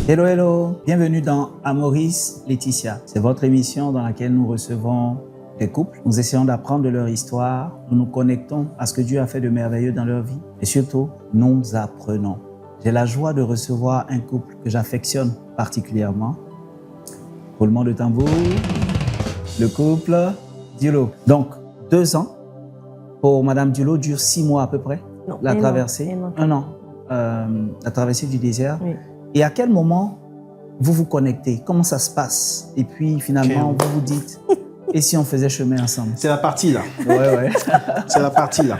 Hello, hello, bienvenue dans Amoris Laetitia. C'est votre émission dans laquelle nous recevons des couples. Nous essayons d'apprendre de leur histoire, nous nous connectons à ce que Dieu a fait de merveilleux dans leur vie et surtout, nous apprenons. J'ai la joie de recevoir un couple que j'affectionne particulièrement. Roulement de tambour, le couple Diolo. Donc, 2 ans pour Madame Diolo dure 6 mois à peu près. Non, La traversée, un an, la traversée du désert. Oui. Et à quel moment vous vous connectez? Comment ça se passe? Et puis finalement, vous vous dites, et si on faisait chemin ensemble? C'est la partie là. Ouais. C'est la partie là.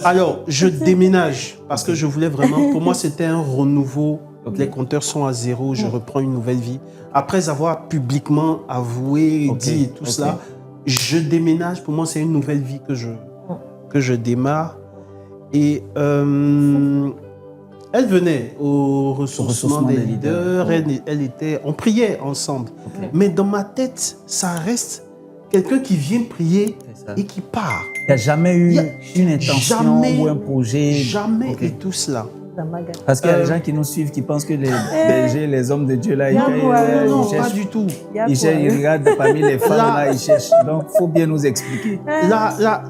Alors, je déménage parce que je voulais vraiment, pour moi, c'était un renouveau. Donc, les compteurs sont à zéro, je reprends une nouvelle vie. Après avoir publiquement avoué, dit et tout cela, je déménage. Pour moi, c'est une nouvelle vie que je démarre. Et elle venait au ressourcement des leaders. Elle était, on priait ensemble. Mais dans ma tête, ça reste quelqu'un qui vient prier et qui part. Il n'y a jamais eu une intention ou un projet? Jamais et tout cela. Parce qu'il y a des gens qui nous suivent, qui pensent que les bergers, les hommes de Dieu, là, ils cherchent. Pas du tout. Ils regardent parmi les femmes, là, ils cherchent. Donc, il faut bien nous expliquer. Là,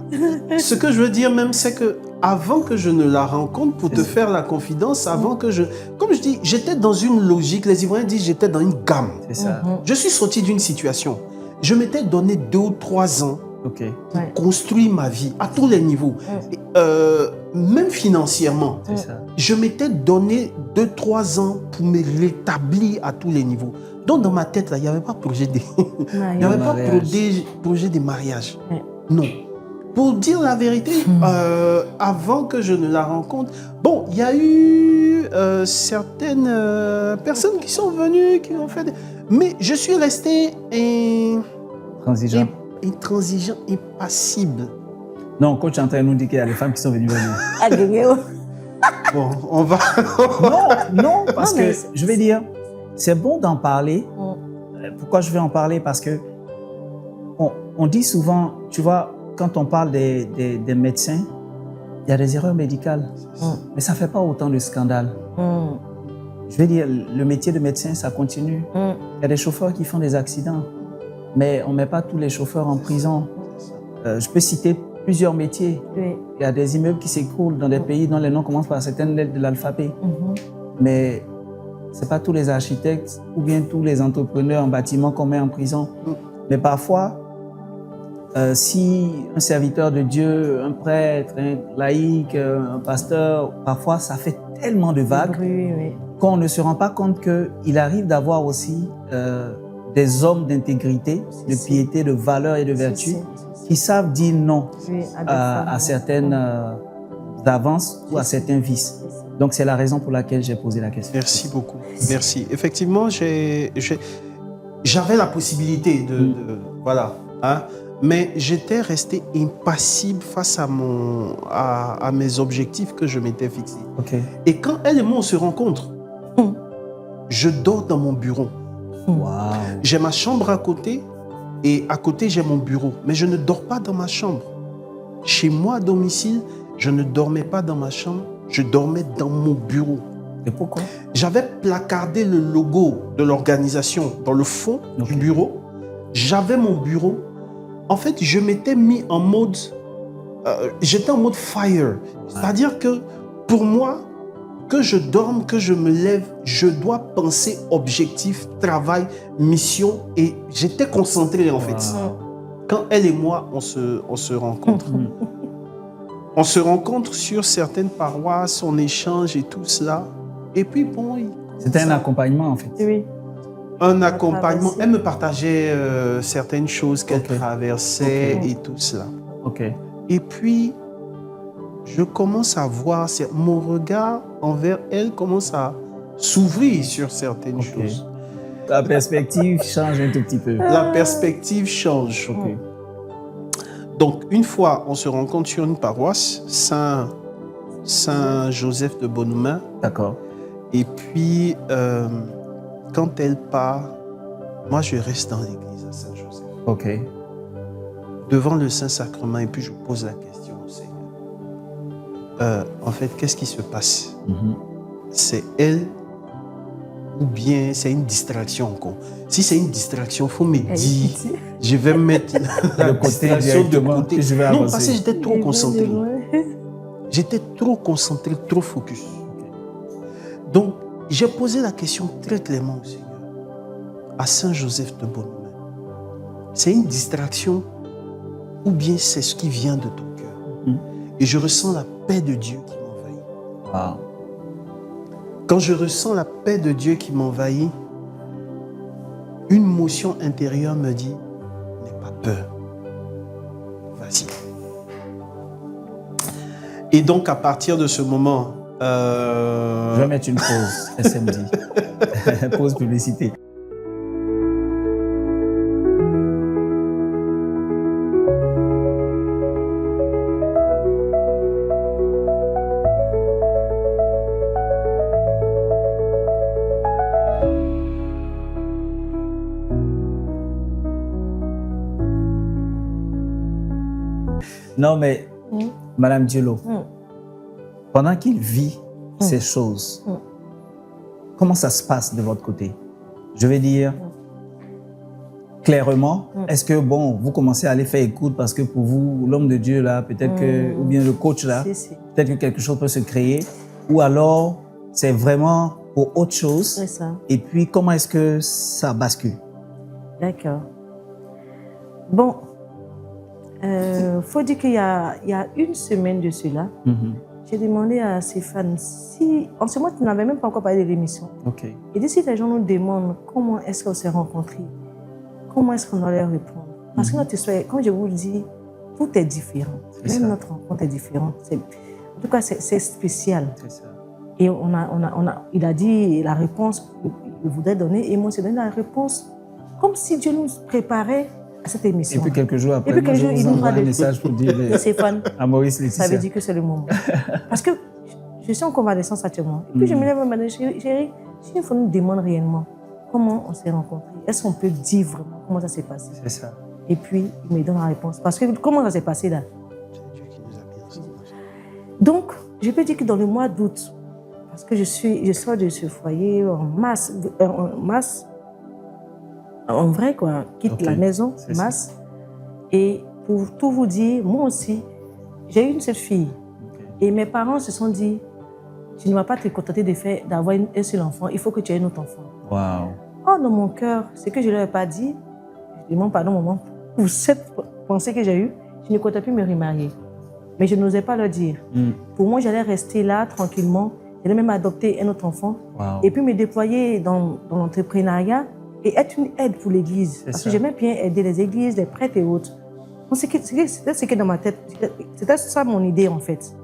ce que je veux dire même, c'est que avant que je ne la rencontre, pour te faire la confidence, avant que je... Comme je dis, j'étais dans une logique, les Ivoiriens disent j'étais dans une gamme. C'est ça. Je suis sorti d'une situation. Je m'étais donné 2 ou 3 ans pour construire ma vie à tous les niveaux. Et, même financièrement, je m'étais donné 2-3 ans pour me rétablir à tous les niveaux. Donc dans ma tête, il n'y avait pas projet de mariage. Non. Pour dire la vérité, avant que je ne la rencontre, bon, il y a eu certaines personnes qui sont venues, qui ont fait... Mais je suis resté intransigeant, impassible. Non, coach est en train de nous dire qu'il y a des femmes qui sont venues vers nous. Bon, on va... non, parce que je vais dire, c'est bon d'en parler. Pourquoi je vais en parler? Parce que on dit souvent, tu vois, quand on parle des médecins, il y a des erreurs médicales, mais ça ne fait pas autant de scandale. Je vais dire, le métier de médecin, ça continue. Il y a des chauffeurs qui font des accidents, mais on ne met pas tous les chauffeurs en prison. Je peux citer plusieurs métiers. Il y a des immeubles qui s'écroulent dans des pays dont les noms commencent par certaines lettres de l'alphabet. Mais ce n'est pas tous les architectes ou bien tous les entrepreneurs en bâtiment qu'on met en prison. Mais parfois, si un serviteur de Dieu, un prêtre, un laïc, un pasteur, parfois ça fait tellement de vagues qu'on ne se rend pas compte qu'il arrive d'avoir aussi des hommes d'intégrité, de piété, de valeur et de vertu qui savent dire non à certaines avances ou à certains vices. Donc c'est la raison pour laquelle j'ai posé la question. Merci beaucoup. Merci. Effectivement, j'avais la possibilité de voilà, hein, mais j'étais resté impassible face à mes objectifs que je m'étais fixés. Et quand elle et moi on se rencontre, je dors dans mon bureau. J'ai ma chambre à côté et à côté j'ai mon bureau. Mais je ne dors pas dans ma chambre. Chez moi à domicile, je ne dormais pas dans ma chambre, je dormais dans mon bureau. Et pourquoi? J'avais placardé le logo de l'organisation dans le fond du bureau. J'avais mon bureau. En fait, je m'étais mis en mode... j'étais en mode fire. C'est-à-dire que pour moi, que je dorme, que je me lève, je dois penser objectif, travail, mission. Et j'étais concentré en fait. Quand elle et moi, on se rencontre. On se rencontre sur certaines paroisses, on échange et tout cela. Et puis bon... C'était un accompagnement en fait. Oui. Un accompagnement. Elle me partageait certaines choses qu'elle traversait et tout cela. Et puis, je commence à voir, mon regard envers elle commence à s'ouvrir sur certaines choses. La perspective change un tout petit peu. La perspective change. Donc, une fois, on se rencontre sur une paroisse, Saint-Joseph de Bonhommin. D'accord. Et puis, quand elle part, moi, je reste dans l'église à Saint-Joseph. OK. Devant le Saint-Sacrement, et puis je pose la question au Seigneur. En fait, qu'est-ce qui se passe? C'est elle ou bien c'est une distraction encore? Si c'est une distraction, il faut me dire. Je vais mettre la distraction de côté. Je vais non, avancer. parce que j'étais trop concentré. J'étais trop concentré, trop focus. Donc, j'ai posé la question très clairement au Seigneur. À Saint-Joseph de Bonhomme. C'est une distraction ou bien c'est ce qui vient de ton cœur? Et je ressens la paix de Dieu qui m'envahit. Wow. Quand je ressens la paix de Dieu qui m'envahit, une motion intérieure me dit, n'aie pas peur. Vas-y. Et donc, à partir de ce moment... Je vais mettre une pause, SMD. Pause publicité. Non, mais Madame Diallo, pendant qu'il vit ces choses, comment ça se passe de votre côté? Je vais dire clairement, est-ce que, bon, vous commencez à aller faire écoute parce que pour vous, l'homme de Dieu, là, peut-être que, ou bien le coach, là, peut-être que quelque chose peut se créer, ou alors c'est vraiment pour autre chose. C'est ça. Et puis, comment est-ce que ça bascule? D'accord. Bon, faut dire qu'il y a une semaine de cela, j'ai demandé à Stéphane si, en ce moment, tu n'avais même pas encore parlé de l'émission. OK. Et d'ici, les gens nous demandent comment est-ce qu'on s'est rencontrés, comment est-ce qu'on allait répondre. Parce que notre histoire, comme je vous le dis, tout est différent. Même notre rencontre est différente. En tout cas, c'est spécial. C'est ça. Et il a dit la réponse qu'il voudrait donner, et moi, j'ai donné la réponse comme si Dieu nous préparait à cette émission. Et puis quelques jours après, il nous envoie un message pour dire Stéphane, à Maurice Laetitia. ça veut dire que c'est le moment. Parce que je suis en convalescence actuellement. Et puis je me lève et me dis, chérie, si il nous demande réellement comment on s'est rencontrés, est-ce qu'on peut dire vraiment comment ça s'est passé? C'est ça. Et puis il me donne la réponse. Parce que comment ça s'est passé là? C'est Dieu qui nous a mis ensemble. Donc, je peux dire que dans le mois d'août, parce que je sors de ce foyer en masse, en vrai, quoi, quitte la maison, masse. Et pour tout vous dire, moi aussi, j'ai eu une seule fille. Et mes parents se sont dit, tu ne vas pas te contenter d'avoir un seul enfant, il faut que tu aies un autre enfant. Wow. Oh, dans mon cœur, ce que je ne leur ai pas dit, je demande pardon, maman, pour cette pensée que j'ai eue, je ne comptais plus me remarier. Mais je n'osais pas leur dire. Pour moi, j'allais rester là, tranquillement. J'allais même adopter un autre enfant. Wow. Et puis me déployer dans l'entrepreneuriat et être une aide pour l'Église. Parce que j'aimais bien aider les églises, les prêtres et autres. C'était ce qui est dans ma tête. C'était ça mon idée, en fait.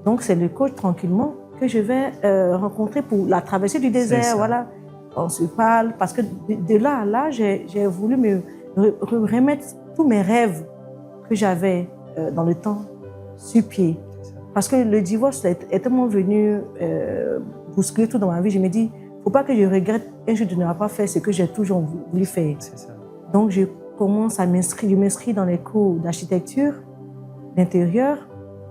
Donc, c'est le coach, tranquillement, que je vais rencontrer pour la traversée du désert. Voilà. On se parle. Parce que de là à là, j'ai voulu me remettre tous mes rêves que j'avais dans le temps sur pied. Parce que le divorce est tellement venu bousculer tout dans ma vie. Je me dis, il ne faut pas que je regrette un jour de n'avoir pas fait ce que j'ai toujours voulu faire. C'est ça. Donc, je commence à m'inscrire. Je m'inscris dans les cours d'architecture, d'intérieur,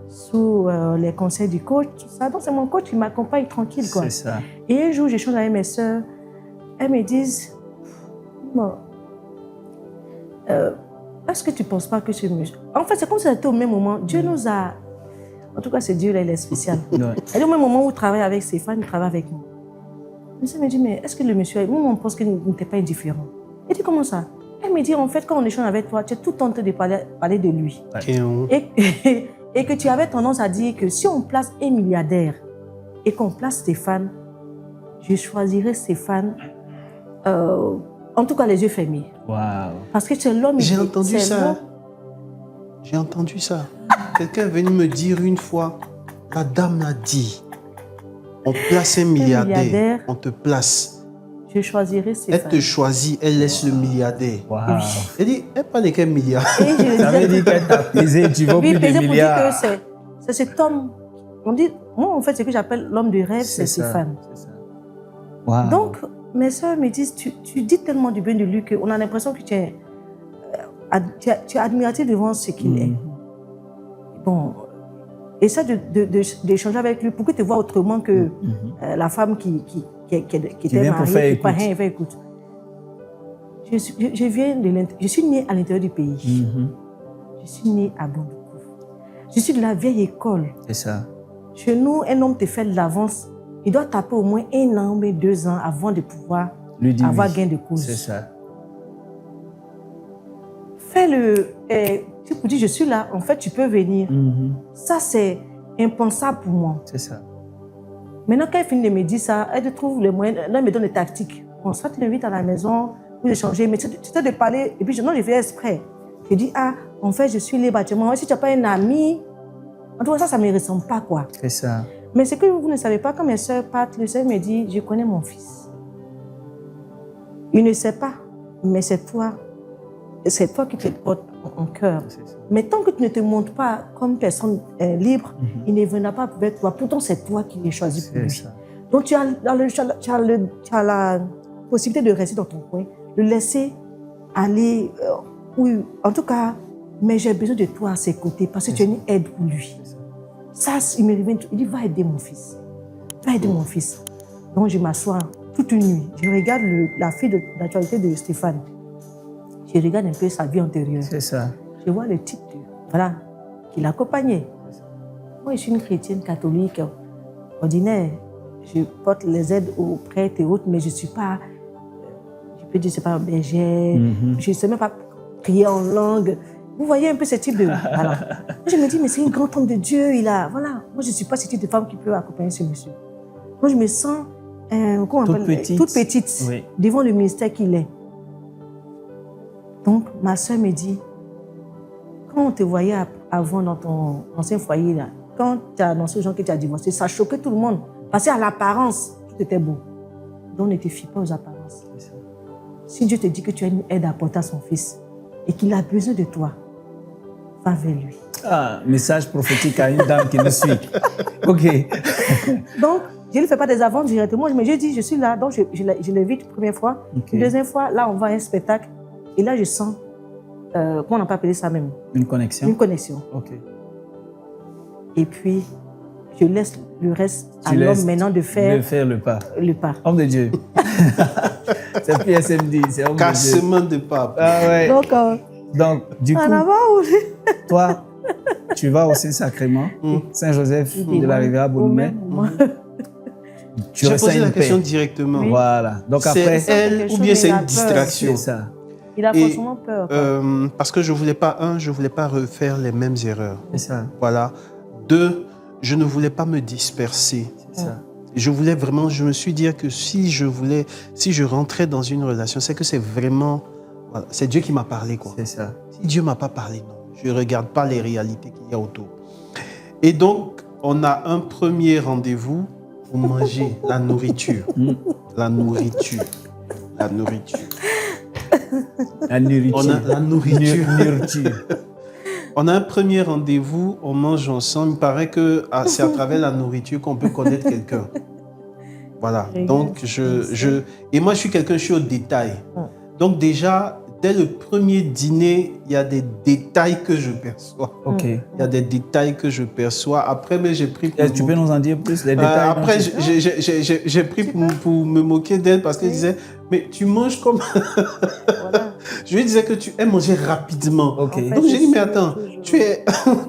sous les conseils du coach. Tout ça. Donc, c'est mon coach qui m'accompagne tranquille, quoi. C'est ça. Et un jour, j'échange avec mes sœurs. Elles me disent, bon, est-ce que tu ne penses pas que ce monsieur... En fait, c'est comme si c'était au même moment. Dieu nous a... En tout cas, c'est Dieu, là, il est spécial. Et au même moment où je travaille avec Stéphane, il travaille avec moi. Elle me dit, mais est-ce que le monsieur... Moi, on pense qu'il n'était pas indifférent. Elle dit, comment ça? Elle me dit, en fait, quand on échange avec toi, tu es tout tenté de parler de lui. Et que tu avais tendance à dire que si on place un milliardaire et qu'on place Stéphane, je choisirais Stéphane, en tout cas les yeux fermés. Wow. Parce que c'est l'homme... J'ai entendu ça. J'ai entendu ça. Quelqu'un est venu me dire une fois, la dame l'a dit, on place un milliardaire, on te place. Je choisirais Stéphane. Elle te choisit, elle laisse le milliardaire. Wow. Elle dit, elle parle de quel milliard? Et je ça veut dire qu'elle t'a pesé, tu vaux plus de milliards. Pour dire que c'est cet homme. On dit, Moi, en fait, ce que j'appelle l'homme de rêve, c'est Stéphane. Wow. Donc, mes soeurs me disent, tu dis tellement du bien de lui qu'on a l'impression que tu es admiratif devant ce qu'il est. Bon, essaie d'échanger avec lui pour qu'il te voie autrement que la femme qui était mariée, qui pas rien, fait écoute. Je suis née à l'intérieur du pays. Je suis née à Bamboukou. Je suis de la vieille école. C'est ça. Chez nous, un homme te fait de l'avance. Il doit taper au moins 1 an, mais 2 ans avant de pouvoir avoir gain de cause. C'est ça. Fais-le. Tu peux dire, je suis là. En fait, tu peux venir. Ça, c'est impensable pour moi. C'est ça. Maintenant, quand elle finit de me dire ça, elle te trouve les moyens. Là, elle me donne des tactiques. Bon, soit tu m'invites à la maison pour échanger, mais tu sais de parler. Et puis, je fais exprès. Je dis, en fait, je suis libre. Si tu n'as pas un ami, en tout cas, ça ne me ressemble pas, quoi. C'est ça. Mais ce que vous ne savez pas, quand mes soeurs partent, le Seigneur me dit, je connais mon fils. Il ne sait pas, mais c'est toi qui te portes en cœur. Mais tant que tu ne te montres pas comme personne libre, il ne viendra pas vers toi. Pourtant, c'est toi qui l'as choisi pour lui. Ça. Donc, tu as la possibilité de rester dans ton coin, de laisser aller, en tout cas, mais j'ai besoin de toi à ses côtés parce que tu es une aide pour lui. Ça, il me revient, il dit, va aider mon fils. Va aider mon fils. Donc, je m'assois toute une nuit. Je regarde la fille d'actualité de Stéphane. Je regarde un peu sa vie antérieure. C'est ça. Je vois le type qui l'accompagnait. Moi, je suis une chrétienne catholique ordinaire. Je porte les aides aux prêtres et autres, mais je ne suis pas, je peux dire, je ne suis pas bergère. Je ne sais même pas prier en langue. Vous voyez un peu ce type de... Voilà. Je me dis, mais c'est un grand homme de Dieu, moi, je ne suis pas ce type de femme qui peut accompagner ce monsieur. Moi, je me sens toute petite devant le ministère qu'il est. Donc, ma soeur me dit, quand on te voyait avant dans ton ancien foyer, là, quand tu as annoncé aux gens que tu as divorcé, ça choquait tout le monde. Parce qu'à l'apparence, tout était beau. Donc, ne te fie pas aux apparences. Si Dieu te dit que tu as une aide à apporter à son fils et qu'il a besoin de toi, va vers lui. Message prophétique à une dame qui me suit. OK. Donc, je ne lui fais pas des avances directement, mais je dis, je suis là. Donc, je l'invite la première fois. Okay. La deuxième fois, là, on va à un spectacle. Et là, je sens, comment on n'a pas appelé ça même? Une connexion. Une connexion. OK. Et puis, je laisse le reste à l'homme maintenant de faire le pas. Le pas. Homme de Dieu. C'est PSMD, c'est homme de Dieu. Cassement de pape. Ouais. Donc, du coup, toi, tu vas au Saint-Sacrement, Saint-Joseph de la Rivière Boulomé. Tu as posé la question directement. Oui. Voilà. Donc après, c'est elle ou bien c'est une distraction? C'est ça. Il a forcément peur. Parce que je voulais pas refaire les mêmes erreurs. C'est ça. Voilà. 2, je ne voulais pas me disperser. C'est ça. Je voulais vraiment, je me suis dit que si je rentrais dans une relation, c'est que c'est vraiment, voilà, c'est Dieu qui m'a parlé, quoi. C'est ça. Si Dieu m'a pas parlé, non. Je ne regarde pas les réalités qu'il y a autour. Et donc, on a un premier rendez-vous pour manger la nourriture. La nourriture. La nourriture. La nourriture. On a la nourriture. On a un premier rendez-vous, on mange ensemble. Il paraît que c'est à travers la nourriture qu'on peut connaître quelqu'un. Voilà. Donc, et moi, je suis au détail. Donc, déjà, dès le premier dîner, il y a des détails que je perçois. OK. Il y a des détails que je perçois. Après, mais j'ai pris... Tu peux nous en dire plus, les détails? Après, j'ai pris pour me moquer d'elle parce qu'elle disait, mais tu manges comme... Voilà. Je lui disais que tu aimes manger rapidement. Okay. Donc, j'ai dit, mais attends,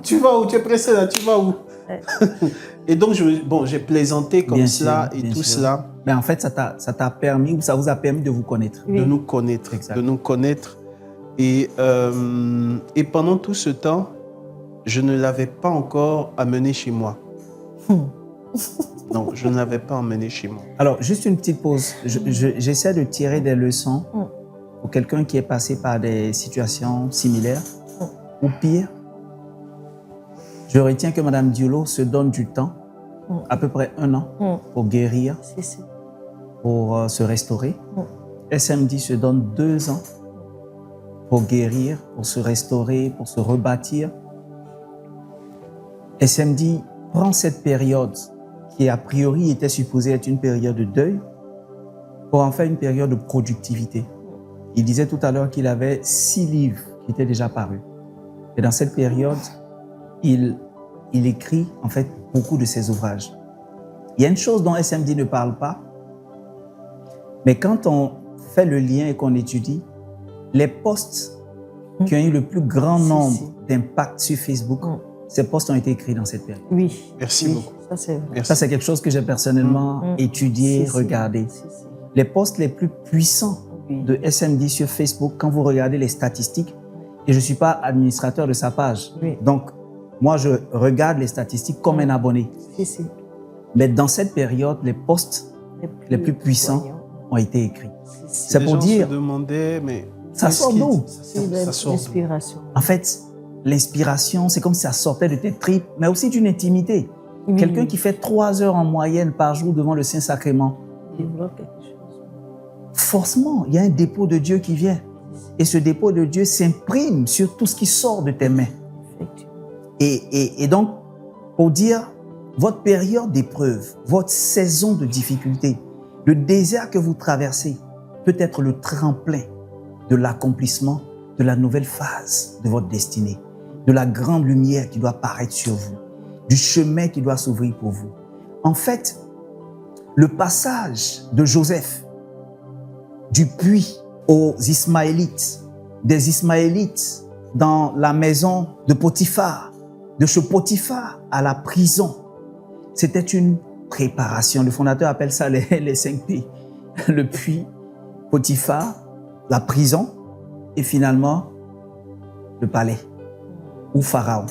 tu vas où? Tu es pressé là, tu vas où? Et donc, j'ai plaisanté comme cela et tout cela. Mais en fait, ça t'a permis, ou ça vous a permis de vous connaître. De nous connaître. Exact. De nous connaître. Et pendant tout ce temps, je ne l'avais pas encore amené chez moi. Non, je ne l'avais pas emmené chez moi. Alors, juste une petite pause. J'essaie de tirer des leçons pour quelqu'un qui est passé par des situations similaires ou pire. Je retiens que Mme Diolo se donne du temps, à peu près 1 an, pour guérir, pour se restaurer. SMD se donne 2 ans pour guérir, pour se restaurer, pour se rebâtir. SMD prend cette période qui a priori était supposée être une période de deuil, pour en faire une période de productivité. Il disait tout à l'heure qu'il avait 6 livres qui étaient déjà parus. Et dans cette période, il écrit en fait beaucoup de ses ouvrages. Il y a une chose dont SMD ne parle pas, mais quand on fait le lien et qu'on étudie, les posts qui ont eu le plus grand nombre d'impact sur Facebook, ces posts ont été écrits dans cette période. Oui. Merci beaucoup. Ça, c'est quelque chose que j'ai personnellement étudié, regardé. Les posts les plus puissants de SMD sur Facebook, quand vous regardez les statistiques, et je ne suis pas administrateur de sa page, donc moi je regarde les statistiques comme un abonné. Mais dans cette période, les posts les plus puissants ont été écrits. C'est pour dire... se demandaient, mais ça sort d'où? Ça sort l'inspiration. En fait, l'inspiration, c'est comme si ça sortait de tes tripes, mais aussi d'une intimité. Quelqu'un qui fait 3 heures en moyenne par jour devant le Saint-Sacrement, développe quelque chose. Forcément, il y a un dépôt de Dieu qui vient. Et ce dépôt de Dieu s'imprime sur tout ce qui sort de tes mains. Et donc, pour dire, votre période d'épreuve, votre saison de difficulté, le désert que vous traversez peut être le tremplin de l'accomplissement de la nouvelle phase de votre destinée, de la grande lumière qui doit paraître sur vous, du chemin qui doit s'ouvrir pour vous. En fait, le passage de Joseph du puits aux Ismaélites, des Ismaélites dans la maison de Potiphar, de ce Potiphar à la prison, c'était une préparation. Le fondateur appelle ça les 5 P. Le puits, Potiphar, la prison et finalement le palais ou Pharaon.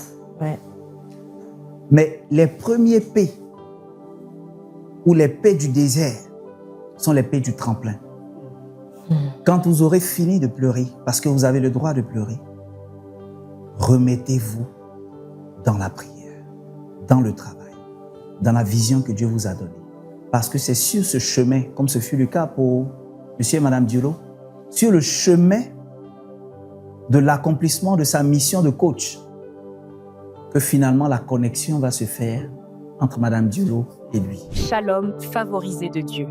Mais les premiers P ou les P du désert sont les P du tremplin. Quand vous aurez fini de pleurer, parce que vous avez le droit de pleurer, remettez-vous dans la prière, dans le travail, dans la vision que Dieu vous a donnée. Parce que c'est sur ce chemin, comme ce fut le cas pour monsieur et madame Diolo, sur le chemin de l'accomplissement de sa mission de coach, que finalement la connexion va se faire entre madame Diolo et lui. Shalom, favorisé de Dieu.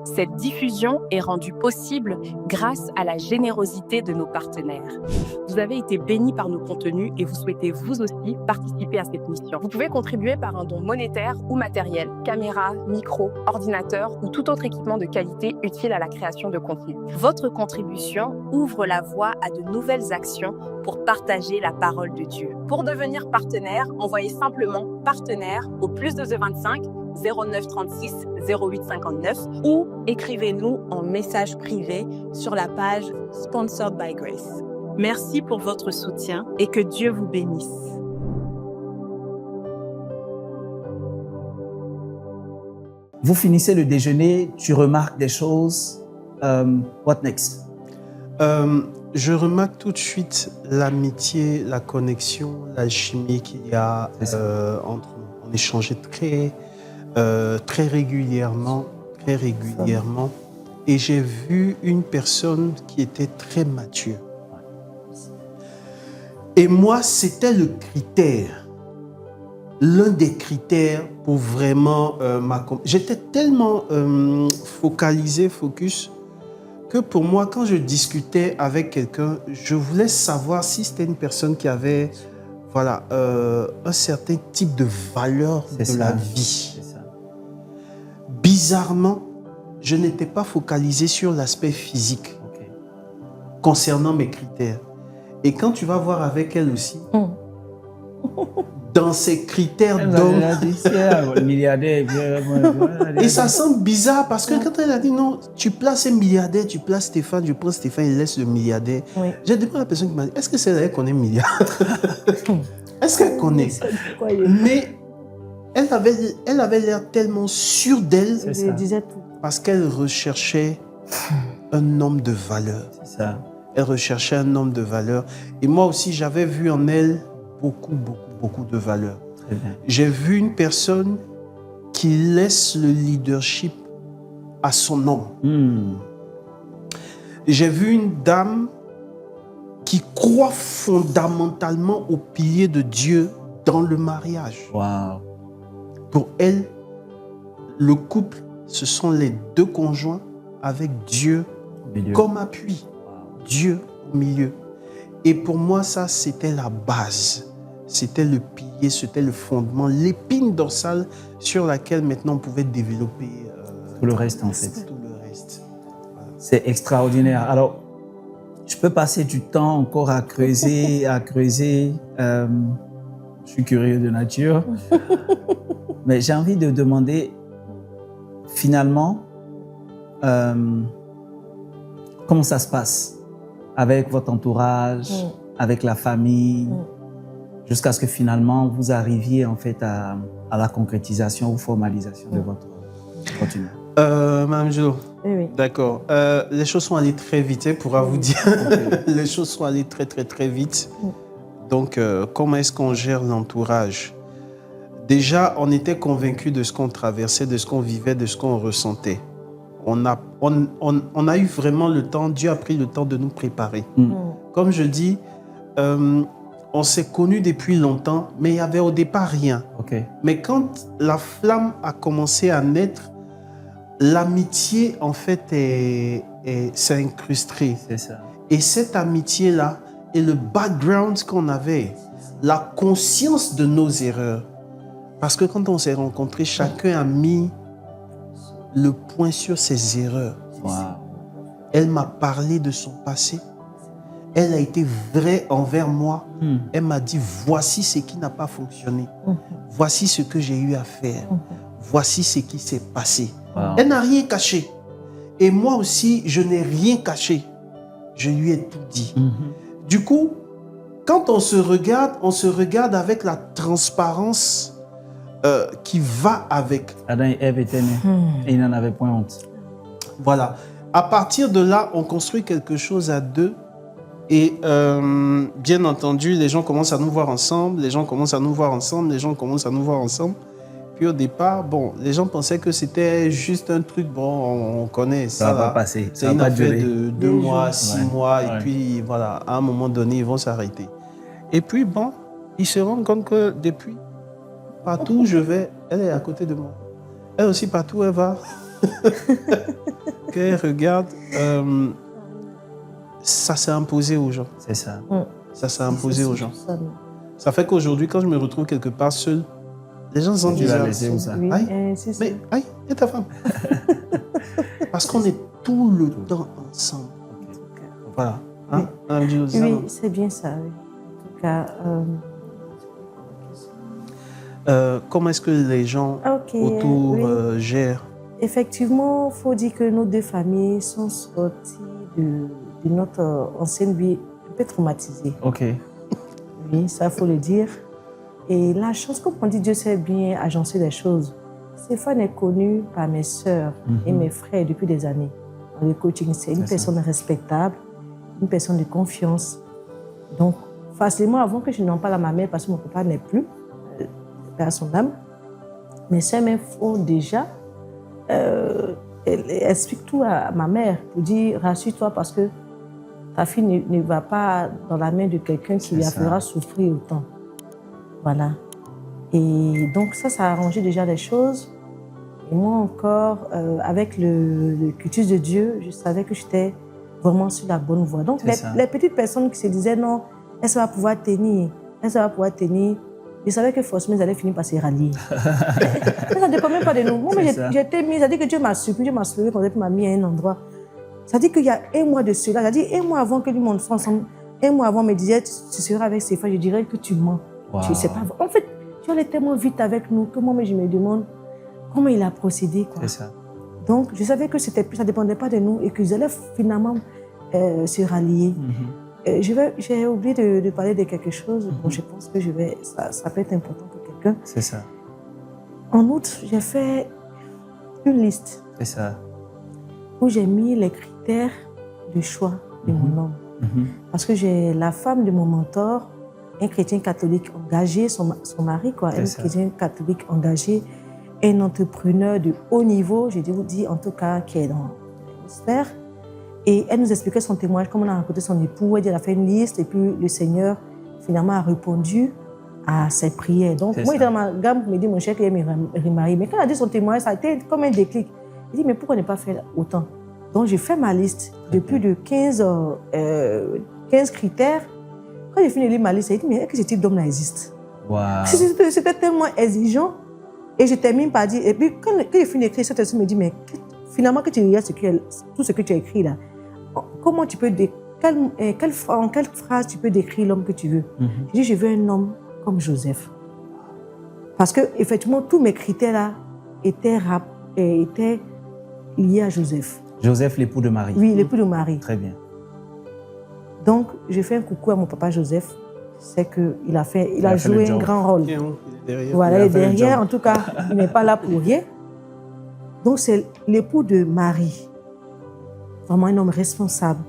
Cette diffusion est rendue possible grâce à la générosité de nos partenaires. Vous avez été bénis par nos contenus et vous souhaitez vous aussi participer à cette mission. Vous pouvez contribuer par un don monétaire ou matériel, caméra, micro, ordinateur ou tout autre équipement de qualité utile à la création de contenu. Votre contribution ouvre la voie à de nouvelles actions pour partager la parole de Dieu. Pour devenir partenaire, envoyez simplement partenaire au +225 09 36 08 59 ou écrivez-nous en message privé sur la page Sponsored by Grace. Merci pour votre soutien et que Dieu vous bénisse. Vous finissez le déjeuner, tu remarques des choses. What next? Je remarque tout de suite l'amitié, la connexion, l'alchimie qu'il y a entre nous. On échangeait très régulièrement. Et j'ai vu une personne qui était très mature. Et moi, c'était le critère, l'un des critères pour vraiment j'étais tellement focus, que pour moi, quand je discutais avec quelqu'un, je voulais savoir si c'était une personne qui avait un certain type de valeur de la vie. Bizarrement, je n'étais pas focalisé sur l'aspect physique concernant mes critères. Et quand tu vas voir avec elle aussi, dans ses critères d'homme, et ça semble bizarre parce que quand elle a dit non, tu places un milliardaire, tu places Stéphane, je prends Stéphane et laisse le milliardaire. J'ai demandé à la personne qui m'a dit, est-ce que c'est elle connaît milliard? Est-ce qu'elle connaît? Mais elle avait l'air tellement sûre d'elle parce qu'elle recherchait un homme de valeur. C'est ça. Elle recherchait un homme de valeur. Et moi aussi, j'avais vu en elle beaucoup de valeur. J'ai vu une personne qui laisse le leadership à son homme. J'ai vu une dame qui croit fondamentalement au pilier de Dieu dans le mariage. Wow. Pour elle, le couple, ce sont les deux conjoints avec Dieu comme appui. Dieu au milieu. Et pour moi, ça, c'était la base. C'était le pilier, c'était le fondement, l'épine dorsale sur laquelle maintenant on pouvait développer tout le reste, en fait. Tout le reste. Voilà. C'est extraordinaire. Alors, je peux passer du temps encore à creuser, je suis curieux de nature. Mais j'ai envie de demander, finalement, comment ça se passe avec votre entourage, avec la famille, jusqu'à ce que finalement vous arriviez en fait à la concrétisation ou formalisation de votre union. Mme Jo, Oui. d'accord. Les choses sont allées très vite, hein, pourra vous dire. Les choses sont allées très, très, très vite. Donc, comment est-ce qu'on gère l'entourage? Déjà, on était convaincus de ce qu'on traversait, de ce qu'on vivait, de ce qu'on ressentait. On a eu vraiment le temps, Dieu a pris le temps de nous préparer. Comme je dis, on s'est connus depuis longtemps, mais il n'y avait au départ rien. Mais quand la flamme a commencé à naître, l'amitié, en fait, s'est incrustée. C'est ça. Et cette amitié-là, et le background qu'on avait, la conscience de nos erreurs. Parce que quand on s'est rencontrés, chacun a mis le point sur ses erreurs. Wow. Elle m'a parlé de son passé. Elle a été vraie envers moi. Elle m'a dit, voici ce qui n'a pas fonctionné. Voici ce que j'ai eu à faire. Voici ce qui s'est passé. Wow. Elle n'a rien caché. Et moi aussi, je n'ai rien caché. Je lui ai tout dit. Du coup, quand on se regarde avec la transparence qui va avec. Adam et Ève étaient nés et ils n'en avaient point honte. Voilà. À partir de là, on construit quelque chose à deux. Et bien entendu, les gens commencent à nous voir ensemble. Puis au départ, bon, les gens pensaient que c'était juste un truc, bon, on connaît ça. Ça va pas passer. C'est une affaire de 2 mois, 6 mois. Ouais. Et puis voilà, à un moment donné, ils vont s'arrêter. Et puis bon, ils se rendent compte que depuis, partout où je vais, elle est à côté de moi. Elle aussi, partout où elle va, qu'elle regarde, ça s'est imposé aux gens. C'est ça. Ça s'est imposé aux gens. Ça fait qu'aujourd'hui, quand je me retrouve quelque part seul, les gens sont Tu vas bizarres. laisser où ça? Oui, Aïe, c'est ça. mais aïe, et ta femme. Parce qu'on est tout le temps ensemble. Voilà. Hein? Oui, c'est bien ça. Oui. En tout cas, comment est-ce que les gens autour gèrent? Effectivement, il faut dire que nos deux familles sont sorties de notre ancienne vie un peu traumatisées. Oui, ça, il faut le dire. Et la chance, comme on dit, Dieu sait bien agencer les choses. Stéphane est connu par mes sœurs et mes frères depuis des années. Dans le coaching, c'est une personne respectable, une personne de confiance. Donc, facilement, avant que je n'en parle à ma mère, parce que mon papa n'est plus, à son âme, mes sœurs me font déjà, elle explique tout à ma mère pour dire, rassure-toi parce que ta fille ne va pas dans la main de quelqu'un qui la fera souffrir autant. Voilà. Et donc ça a arrangé déjà les choses. Et moi encore, avec le cultus de Dieu, je savais que j'étais vraiment sur la bonne voie. Donc les petites personnes qui se disaient non, elle va pouvoir tenir, je savais que forcément ils allaient finir par se rallier. Ça ne dépend même pas de nous. Moi, j'étais mise, ça dit que Dieu m'a supprimé, Dieu m'a sauvé quand il m'a mis à un endroit. Ça dit qu'il y a un mois de cela, ça dit un mois avant que nous montions ensemble, un mois avant, on me disait tu seras avec ces femmes, je dirais que tu mens. Wow. Je sais pas. En fait, Dieu allait tellement vite avec nous que moi, je me demande comment il a procédé. Quoi. C'est ça. Donc, je savais que ça ne dépendait pas de nous et qu'ils allaient finalement se rallier. J'ai oublié de parler de quelque chose. Bon, je pense que ça peut être important pour quelqu'un. C'est ça. En outre, j'ai fait une liste. C'est ça. Où j'ai mis les critères de choix de mon homme. Parce que j'ai la femme de mon mentor, un chrétien catholique engagé, son mari, quoi, un chrétien catholique engagé, un entrepreneur de haut niveau, je vous dis en tout cas, qui est dans l'hémisphère. Et elle nous expliquait son témoignage, comment on a rencontré son époux, elle a fait une liste, et puis le Seigneur finalement a répondu à ses prières. Donc, moi, dans ma gamme, me dit, mon cher, qu'il aime remarier. Mais quand il a dit son témoignage, ça a été comme un déclic. Il dit, mais pourquoi ne pas faire autant? Donc, j'ai fait ma liste de plus de 15 critères. Quand j'ai fini de lire ma liste, j'ai dit, mais est-ce que ce type d'homme-là existe? Wow. C'était tellement exigeant. Et je termine par dire, et puis quand j'ai fini d'écrire, cette personne me dit, mais finalement, que tu regardes tout ce que tu as écrit là, comment tu peux, en quelle phrase tu peux décrire l'homme que tu veux? Je dis, je veux un homme comme Joseph. Parce que, effectivement, tous mes critères là étaient liés à Joseph. Joseph, l'époux de Marie. Oui, l'époux de Marie. Très bien. Donc, j'ai fait un coucou à mon papa Joseph. C'est qu'il a joué un grand rôle. Voilà, et derrière, en tout cas, il n'est pas là pour rien. Donc, c'est l'époux de Marie. Vraiment un homme responsable.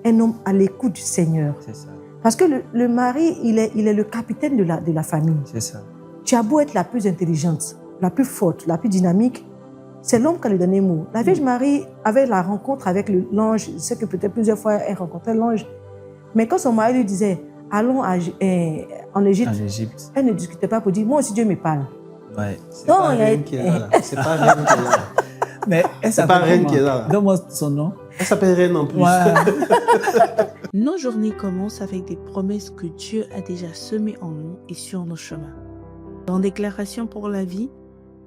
Un homme à l'écoute du Seigneur. C'est ça. Parce que le mari, il est le capitaine de la famille. C'est ça. Tu as beau être la plus intelligente, la plus forte, la plus dynamique, c'est l'homme qui a le dernier mot. La Vierge Marie avait la rencontre avec l'ange. Je sais que peut-être plusieurs fois, elle rencontrait l'ange. Mais quand son mari lui disait, allons en Égypte, elle ne discutait pas pour dire, moi aussi Dieu me parle. Ouais. C'est pas Reine qui est là. C'est pas Reine qui est là. Mais c'est pas Reine qui est là. Donne-moi son nom. Elle s'appelle Reine en plus. Ouais. Nos journées commencent avec des promesses que Dieu a déjà semées en nous et sur nos chemins. Dans Déclaration pour la vie,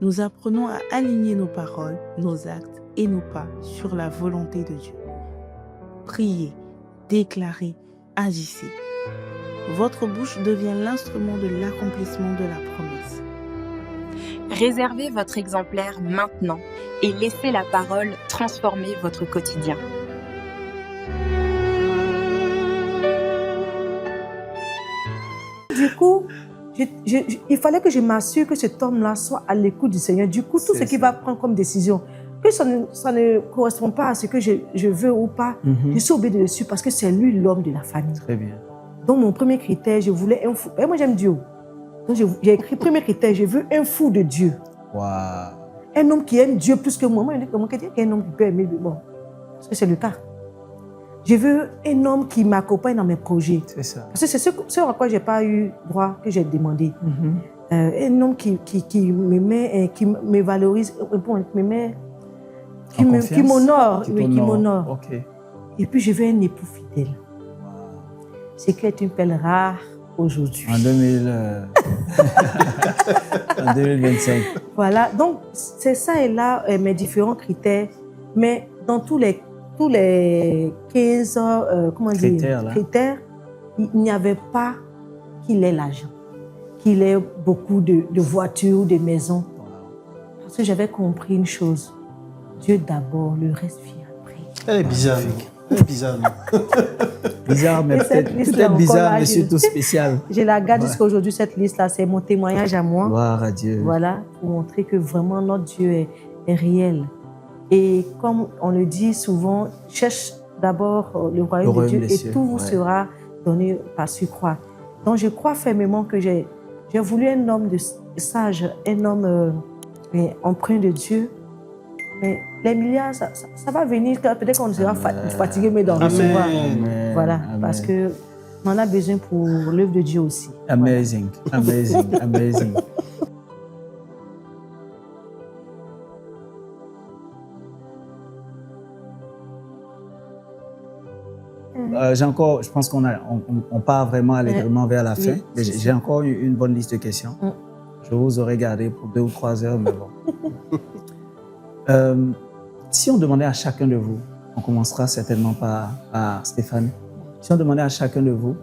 nous apprenons à aligner nos paroles, nos actes et nos pas sur la volonté de Dieu. Priez, déclarez, agissez. Votre bouche devient l'instrument de l'accomplissement de la promesse. Réservez votre exemplaire maintenant et laissez la parole transformer votre quotidien. Du coup, il fallait que je m'assure que cet homme-là soit à l'écoute du Seigneur. Du coup, tout ce qu'il va prendre comme décision, que ça ne correspond pas à ce que je veux ou pas, je suis obéie dessus parce que c'est lui l'homme de la famille. Très bien. Donc, mon premier critère, je voulais un fou. Et moi, j'aime Dieu. Donc, j'ai écrit premier critère, je veux un fou de Dieu. Wow. Un homme qui aime Dieu plus que moi. Moi, je dis comment quelqu'un qui est un homme qui peut aimer. Bon, parce que c'est le cas. Je veux un homme qui m'accompagne dans mes projets. C'est ça. Parce que c'est ce à quoi je n'ai pas eu droit, que j'ai demandé. Un homme qui me met, qui me valorise, qui m'honore. Oui, qui m'honore. Okay. Et puis, je veux un époux fidèle. Wow. C'est qui est une pelle rare aujourd'hui. En 2025. Voilà, donc c'est ça et là mes différents critères. Mais dans tous les 15 critères, il n'y avait pas qu'il ait l'argent, qu'il ait beaucoup de voitures, de maisons. Parce que j'avais compris une chose. Dieu d'abord, le reste vient après. Elle est bizarre. Elle est bizarre. Bizarre, mais peut-être bizarre, mais surtout spécial. Je la garde jusqu'à aujourd'hui, cette liste-là. C'est mon témoignage à moi. Gloire à Dieu. Voilà, pour montrer que vraiment notre Dieu est réel. Et comme on le dit souvent, cherche d'abord le royaume de Dieu et tout vous sera donné par surcroît. Donc je crois fermement que j'ai voulu un homme de sage, un homme empreint de Dieu. Mais les milliards, ça va venir, peut-être qu'on sera fatigué, mais dans le recevoir. Voilà, Amen. Parce qu'on en a besoin pour l'œuvre de Dieu aussi. Amazing, voilà. Amazing, amazing. Je pense qu'on part vraiment allègrement vers la fin. Mais j'ai encore une bonne liste de questions. Je vous aurais gardé pour 2 ou 3 heures, mais bon. Si on demandait à chacun de vous, on commencera certainement par Stéphane, si on demandait à chacun de vous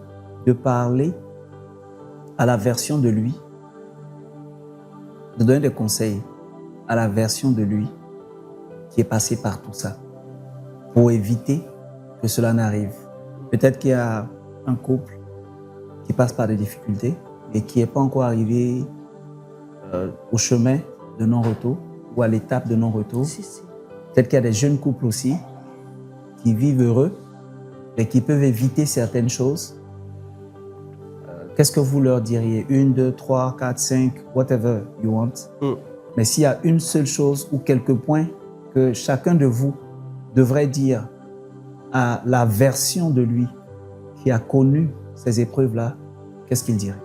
de parler à la version de lui, de donner des conseils à la version de lui qui est passé par tout ça, pour éviter que cela n'arrive. Peut-être qu'il y a un couple qui passe par des difficultés et qui n'est pas encore arrivé au chemin de non-retour ou à l'étape de non-retour. Peut-être qu'il y a des jeunes couples aussi qui vivent heureux et qui peuvent éviter certaines choses. Qu'est-ce que vous leur diriez? 1, 2, 3, 4, 5, whatever you want. Mais s'il y a une seule chose ou quelques points que chacun de vous devrait dire à la version de lui qui a connu ces épreuves-là, qu'est-ce qu'il dirait?